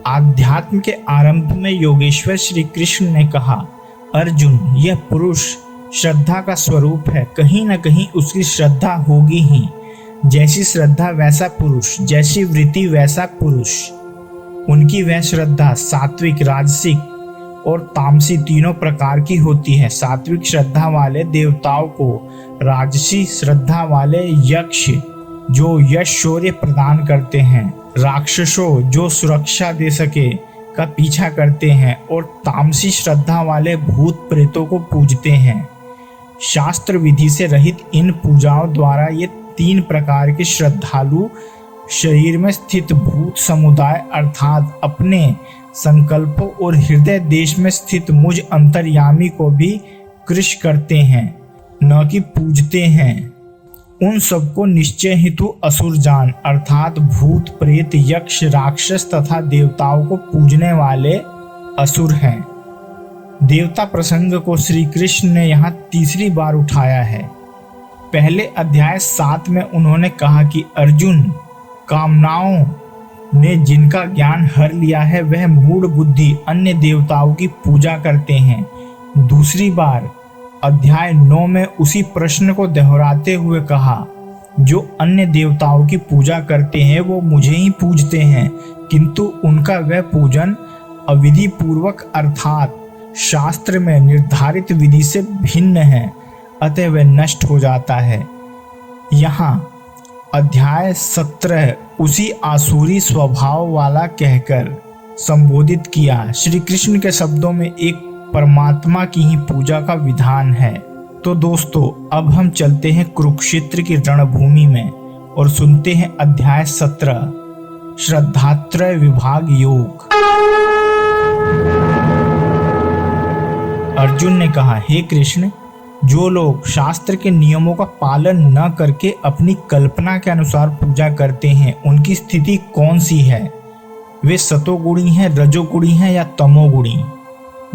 आध्यात्म के आरंभ में योगेश्वर श्री कृष्ण ने कहा, अर्जुन, यह पुरुष श्रद्धा का स्वरूप है, कहीं न कहीं उसकी श्रद्धा होगी ही। जैसी श्रद्धा वैसा पुरुष, जैसी वृत्ति वैसा पुरुष। उनकी वह श्रद्धा सात्विक, राजसिक और तामसी तीनों प्रकार की होती है। सात्विक श्रद्धा वाले देवताओं को, राजसी श्रद्धा वाले यक्ष जो यश शौर्य प्रदान करते हैं, राक्षसों जो सुरक्षा दे सके का पीछा करते हैं, और तामसी श्रद्धा वाले भूत प्रेतों को पूजते हैं। शास्त्र विधि से रहित इन पूजाओं द्वारा ये तीन प्रकार के श्रद्धालु शरीर में स्थित भूत समुदाय अर्थात अपने संकल्पों और हृदय देश में स्थित मुझ अंतर्यामी को भी कृश करते हैं, न कि पूजते हैं। उन सबको निश्चय हेतु असुर जान अर्थात भूत प्रेत यक्ष राक्षस तथा देवताओं को पूजने वाले असुर हैं। देवता प्रसंग को श्री कृष्ण ने यहाँ तीसरी बार उठाया है। पहले अध्याय 7 में उन्होंने कहा कि अर्जुन, कामनाओं ने जिनका ज्ञान हर लिया है वह मूढ़ बुद्धि अन्य देवताओं की पूजा करते हैं। दूसरी बार अध्याय 9 में उसी प्रश्न को दोहराते हुए कहा, जो अन्य देवताओं की पूजा करते हैं वो मुझे ही पूजते हैं, किंतु उनका वह पूजन अविधि पूर्वक अर्थात शास्त्र में निर्धारित विधि से भिन्न है, अतः वह नष्ट हो जाता है। यहाँ अध्याय 17 उसी आसुरी स्वभाव वाला कहकर संबोधित किया। श्री कृष्ण के शब्दों में एक परमात्मा की ही पूजा का विधान है। तो दोस्तों, अब हम चलते हैं कुरुक्षेत्र की रणभूमि में और सुनते हैं अध्याय 17 श्रद्धात्रय विभाग योग। अर्जुन ने कहा, हे कृष्ण, जो लोग शास्त्र के नियमों का पालन न करके अपनी कल्पना के अनुसार पूजा करते हैं उनकी स्थिति कौन सी है? वे सतोगुणी हैं, रजोगुणी हैं या तमोगुणी?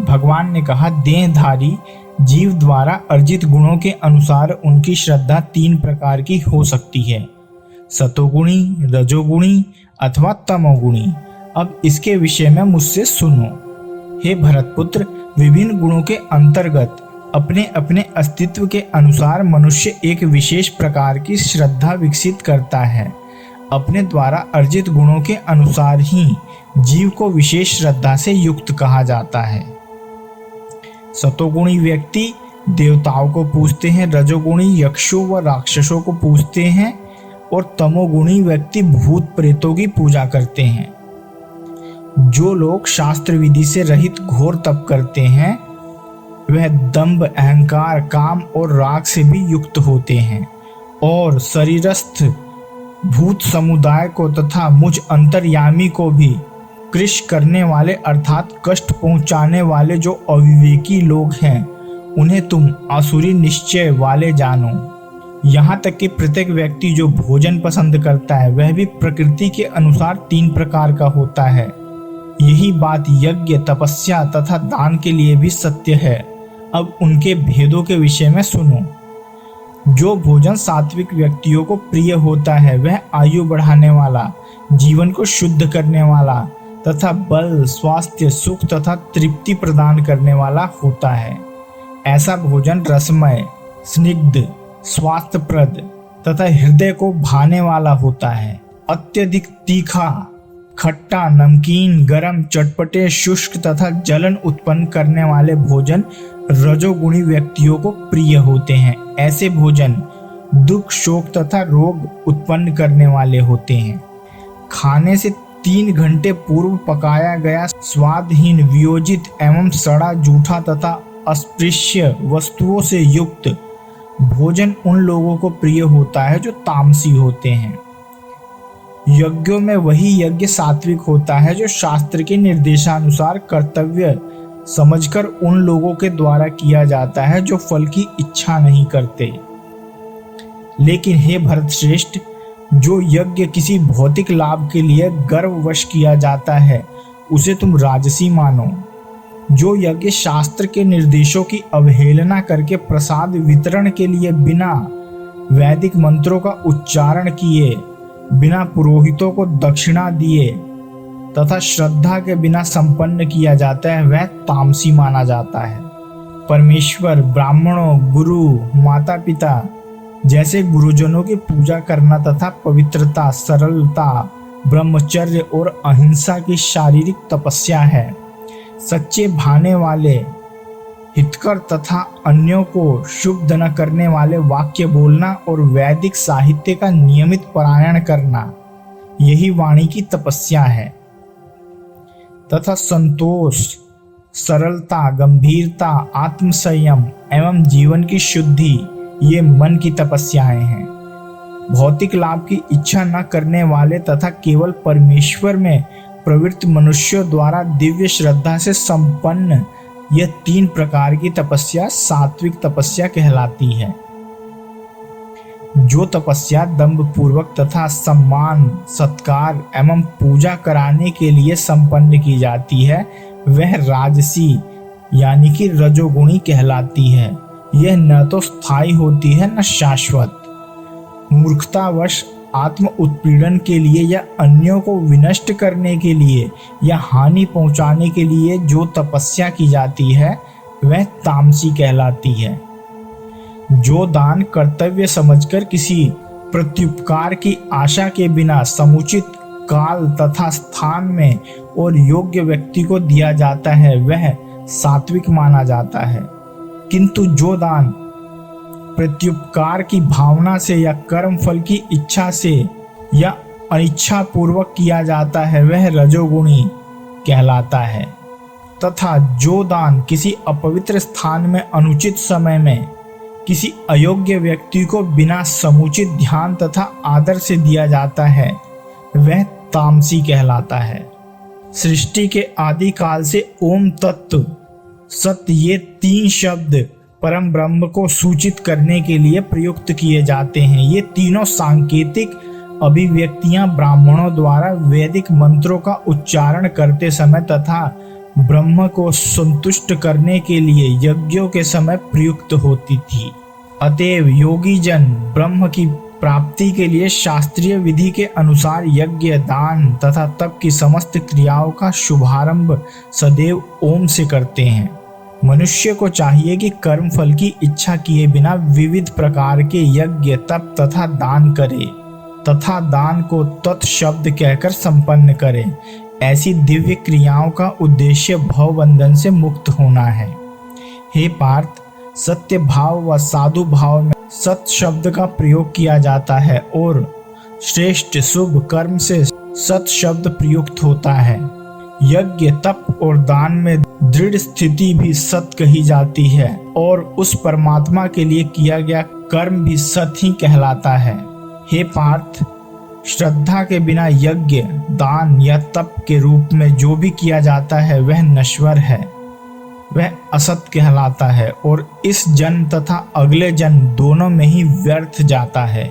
भगवान ने कहा, देहधारी जीव द्वारा अर्जित गुणों के अनुसार उनकी श्रद्धा 3 प्रकार की हो सकती है, सतोगुणी, रजोगुणी अथवा तमोगुणी। अब इसके विषय में मुझसे सुनो। हे भरतपुत्र, विभिन्न गुणों के अंतर्गत अपने अपने अस्तित्व के अनुसार मनुष्य एक विशेष प्रकार की श्रद्धा विकसित करता है। अपने द्वारा अर्जित गुणों के अनुसार ही जीव को विशेष श्रद्धा से युक्त कहा जाता है। सतोगुणी व्यक्ति देवताओं को पूजते हैं, रजोगुणी यक्षों व राक्षसों को पूजते हैं और तमोगुणी व्यक्ति भूत प्रेतों की पूजा करते हैं। जो लोग शास्त्र विधि से रहित घोर तप करते हैं वह दंभ, अहंकार, काम और राग से भी युक्त होते हैं और शरीरस्थ भूत समुदाय को तथा मुझ अंतर्यामी को भी कृश करने वाले अर्थात कष्ट पहुंचाने वाले जो अविवेकी लोग हैं उन्हें तुम आसुरी निश्चय वाले जानो। यहाँ तक कि प्रत्येक व्यक्ति जो भोजन पसंद करता है वह भी प्रकृति के अनुसार 3 प्रकार का होता है। यही बात यज्ञ, तपस्या तथा दान के लिए भी सत्य है। अब उनके भेदों के विषय में सुनो। जो भोजन सात्विक व्यक्तियों को प्रिय होता है वह आयु बढ़ाने वाला, जीवन को शुद्ध करने वाला तथा बल, स्वास्थ्य, सुख तथा तृप्ति प्रदान करने वाला होता है। ऐसा भोजन रसमय, स्निग्ध, स्वास्थ्यप्रद तथा हृदय को भाने वाला होता है। अत्यधिक तीखा, खट्टा, नमकीन, गरम, चटपटे, शुष्क तथा जलन उत्पन्न करने वाले भोजन रजोगुणी व्यक्तियों को प्रिय होते हैं। ऐसे भोजन दुख, शोक तथा रोग उत्पन्न करने वाले होते हैं। खाने से 3 घंटे पूर्व पकाया गया स्वादहीन, वियोजित एवं सड़ा, जूठा तथा अस्पृश्य वस्तुओं से युक्त भोजन उन लोगों को प्रिय होता है जो तामसी होते हैं। यज्ञों में वही यज्ञ सात्विक होता है जो शास्त्र के निर्देशानुसार कर्तव्य समझकर उन लोगों के द्वारा किया जाता है जो फल की इच्छा नहीं करते। लेकिन हे भरतश्रेष्ठ, जो यज्ञ किसी भौतिक लाभ के लिए गर्ववश किया जाता है उसे तुम राजसी मानो। जो यज्ञ शास्त्र के निर्देशों की अवहेलना करके प्रसाद वितरण के लिए बिना वैदिक मंत्रों का उच्चारण किए, बिना पुरोहितों को दक्षिणा दिए तथा श्रद्धा के बिना संपन्न किया जाता है वह तामसी माना जाता है। परमेश्वर, ब्राह्मणों, गुरु, माता पिता जैसे गुरुजनों की पूजा करना तथा पवित्रता, सरलता, ब्रह्मचर्य और अहिंसा की शारीरिक तपस्या है। सच्चे भाने वाले, हितकर तथा अन्यों को शुभ न करने वाले वाक्य बोलना और वैदिक साहित्य का नियमित पारायण करना, यही वाणी की तपस्या है। तथा संतोष, सरलता, गंभीरता, आत्मसंयम एवं जीवन की शुद्धि, ये मन की तपस्याएं हैं। भौतिक लाभ की इच्छा न करने वाले तथा केवल परमेश्वर में प्रवृत्त मनुष्यों द्वारा दिव्य श्रद्धा से संपन्न यह 3 प्रकार की तपस्या सात्विक तपस्या कहलाती है। जो तपस्या दंभ पूर्वक तथा सम्मान, सत्कार एवं पूजा कराने के लिए संपन्न की जाती है वह राजसी यानी कि रजोगुणी कहलाती है। यह न तो स्थायी होती है न शाश्वत। मूर्खतावश आत्म उत्पीड़न के लिए या अन्यों को विनष्ट करने के लिए या हानि पहुंचाने के लिए जो तपस्या की जाती है वह तामसी कहलाती है। जो दान कर्तव्य समझकर किसी प्रत्युपकार की आशा के बिना समुचित काल तथा स्थान में और योग्य व्यक्ति को दिया जाता है वह सात्विक माना जाता है। किंतु जो दान प्रत्युपकार की भावना से या कर्म फल की इच्छा से या अनिच्छा पूर्वक किया जाता है वह रजोगुणी कहलाता है। तथा जो दान किसी अपवित्र स्थान में अनुचित समय में किसी अयोग्य व्यक्ति को बिना समुचित ध्यान तथा आदर से दिया जाता है वह तामसी कहलाता है। सृष्टि के आदि काल से ओम तत्व, सत्य, ये 3 शब्द परम ब्रह्म को सूचित करने के लिए प्रयुक्त किए जाते हैं। ये तीनों सांकेतिक अभिव्यक्तियां ब्राह्मणों द्वारा वैदिक मंत्रों का उच्चारण करते समय तथा ब्रह्म को संतुष्ट करने के लिए यज्ञों के समय प्रयुक्त होती थी। अतएव योगी जन ब्रह्म की प्राप्ति के लिए शास्त्रीय विधि के अनुसार यज्ञ, दान तथा तप की समस्त क्रियाओं का शुभारंभ सदैव ओम से करते हैं। मनुष्य को चाहिए कि कर्म फल की इच्छा किए बिना विविध प्रकार के यज्ञ, तप तथा दान करे तथा दान को तत्शब्द कहकर संपन्न करे। ऐसी दिव्य क्रियाओं का उद्देश्य भवबंधन से मुक्त होना है। हे पार्थ, सत्य भाव व साधु भाव में सत शब्द का प्रयोग किया जाता है और श्रेष्ठ शुभ कर्म से सत शब्द प्रयुक्त होता है। यज्ञ, तप और दान में दृढ़ स्थिति भी सत कही जाती है और उस परमात्मा के लिए किया गया कर्म भी सत ही कहलाता है। हे पार्थ, श्रद्धा के बिना यज्ञ, दान या तप के रूप में जो भी किया जाता है वह नश्वर है, वह असत कहलाता है और इस जन्म तथा अगले जन्म दोनों में ही व्यर्थ जाता है।